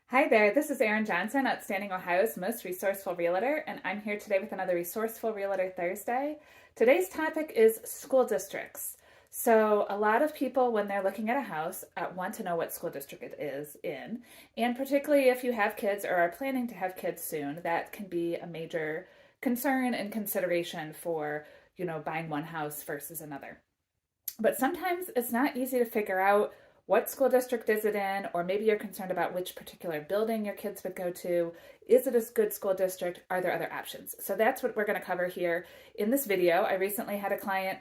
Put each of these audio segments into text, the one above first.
Hi there, this is Erin Johnson, Outstanding Ohio's most resourceful realtor, and I'm here today with another Resourceful Realtor Thursday. Today's topic is school districts. So, a lot of people, when they're looking at a house, want to know what school district it is in, and particularly if you have kids or are planning to have kids soon, that can be a major concern and consideration for, buying one house versus another. But sometimes it's not easy to figure out what school district is it in, or maybe you're concerned about which particular building your kids would go to. Is it a good school district? Are there other options? So that's what we're going to cover here in this video. I recently had a client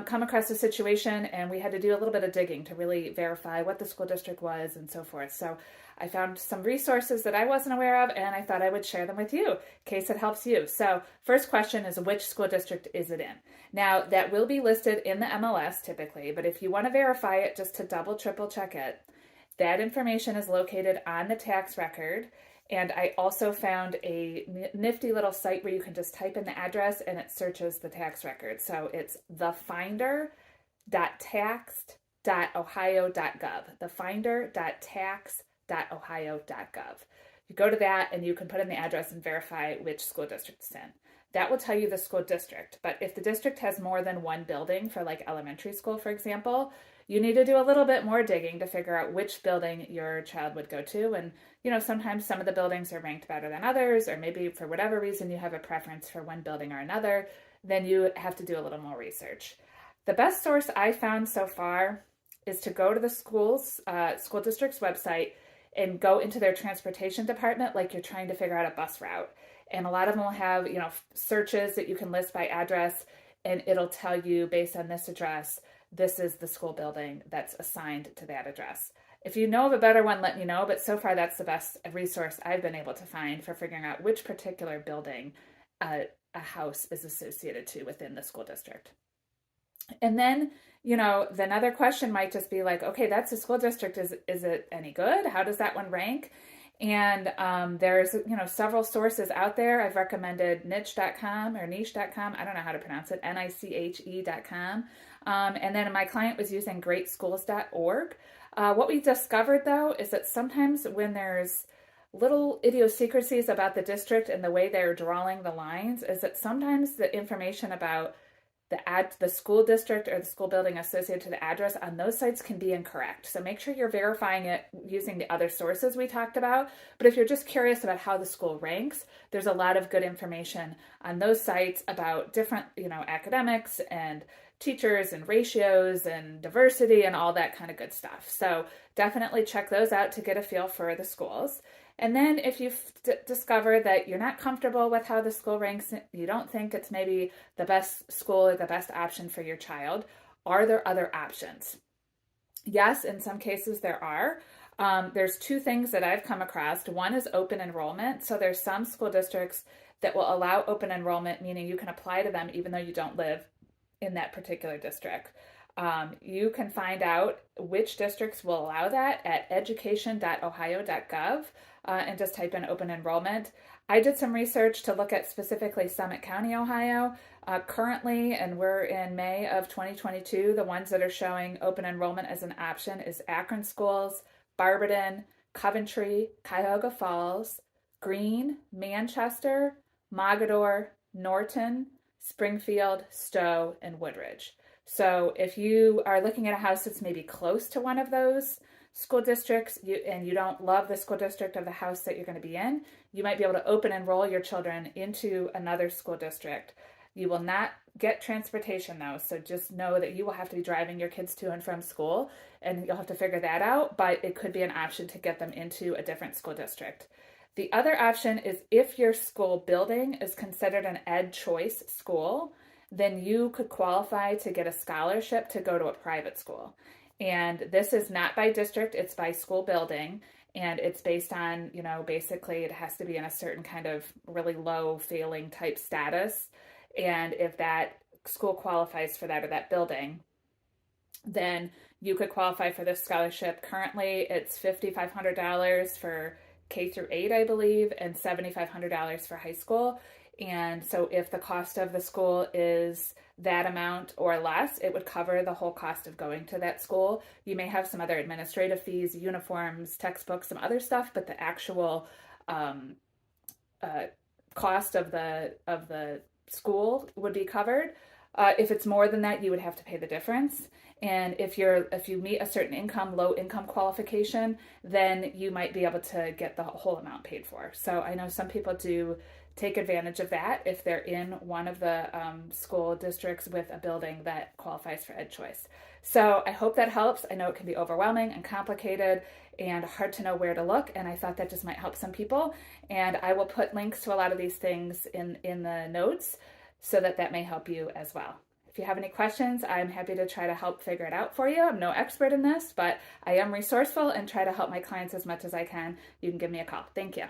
come across a situation and we had to do a little bit of digging to really verify what the school district was and so forth. So I found some resources that I wasn't aware of and I thought I would share them with you in case it helps you. So first question is, which school district is it in? Now that will be listed in the MLS typically, but if you want to verify it just to double, triple check it, that information is located on the tax record. And I also found a nifty little site where you can just type in the address and it searches the tax record. So it's thefinder.taxed.ohio.gov, thefinder.tax.ohio.gov. You go to that and you can put in the address and verify which school district it's in. That will tell you the school district. But if the district has more than one building, for like elementary school, for example, you need to do a little bit more digging to figure out which building your child would go to. And, sometimes some of the buildings are ranked better than others, or maybe for whatever reason you have a preference for one building or another, then you have to do a little more research. The best source I found so far is to go to the school district's website and go into their transportation department like you're trying to figure out a bus route. And a lot of them will have, searches that you can list by address, and it'll tell you based on this address, this is the school building that's assigned to that address. If you know of a better one, let me know, but so far that's the best resource I've been able to find for figuring out which particular building a house is associated to within the school district. And then, the another question might just be like, okay, that's a school district. Is it any good? How does that one rank? And there's, several sources out there. I've recommended niche.com or niche.com. I don't know how to pronounce it, niche.com. And then my client was using greatschools.org. What we discovered, though, is that sometimes when there's little idiosyncrasies about the district and the way they're drawing the lines, is that sometimes the information about the school district or the school building associated to the address on those sites can be incorrect. So make sure you're verifying it using the other sources we talked about. But if you're just curious about how the school ranks, there's a lot of good information on those sites about different, academics and teachers and ratios and diversity and all that kind of good stuff. So definitely check those out to get a feel for the schools. And then if you discover that you're not comfortable with how the school ranks, you don't think it's maybe the best school or the best option for your child, are there other options? Yes, in some cases there are. There's two things that I've come across. One is open enrollment. So there's some school districts that will allow open enrollment, meaning you can apply to them even though you don't live in that particular district. You can find out which districts will allow that at education.ohio.gov and just type in open enrollment. I did some research to look at specifically Summit County, Ohio. Currently, and we're in May of 2022, the ones that are showing open enrollment as an option is Akron Schools, Barberton, Coventry, Cuyahoga Falls, Greene, Manchester, Mogadore, Norton, Springfield, Stowe, and Woodridge. So if you are looking at a house that's maybe close to one of those school districts and you don't love the school district of the house that you're going to be in, you might be able to open enroll your children into another school district. You will not get transportation though, so just know that you will have to be driving your kids to and from school, and you'll have to figure that out, but it could be an option to get them into a different school district. The other option is if your school building is considered an Ed Choice school, then you could qualify to get a scholarship to go to a private school. And this is not by district, it's by school building. And it's based on, basically it has to be in a certain kind of really low failing type status. And if that school qualifies for that or that building, then you could qualify for this scholarship. Currently, it's $5,500 for K through 8, I believe, and $7,500 for high school. And so if the cost of the school is that amount or less, it would cover the whole cost of going to that school. You may have some other administrative fees, uniforms, textbooks, some other stuff, but the actual uh, cost of the school would be covered. If it's more than that, you would have to pay the difference. And if you meet a certain income, low income qualification, then you might be able to get the whole amount paid for. So I know some people do take advantage of that if they're in one of the school districts with a building that qualifies for EdChoice. So I hope that helps. I know it can be overwhelming and complicated and hard to know where to look, and I thought that just might help some people. And I will put links to a lot of these things in the notes so that may help you as well. If you have any questions, I'm happy to try to help figure it out for you. I'm no expert in this, but I am resourceful and try to help my clients as much as I can. You can give me a call. Thank you.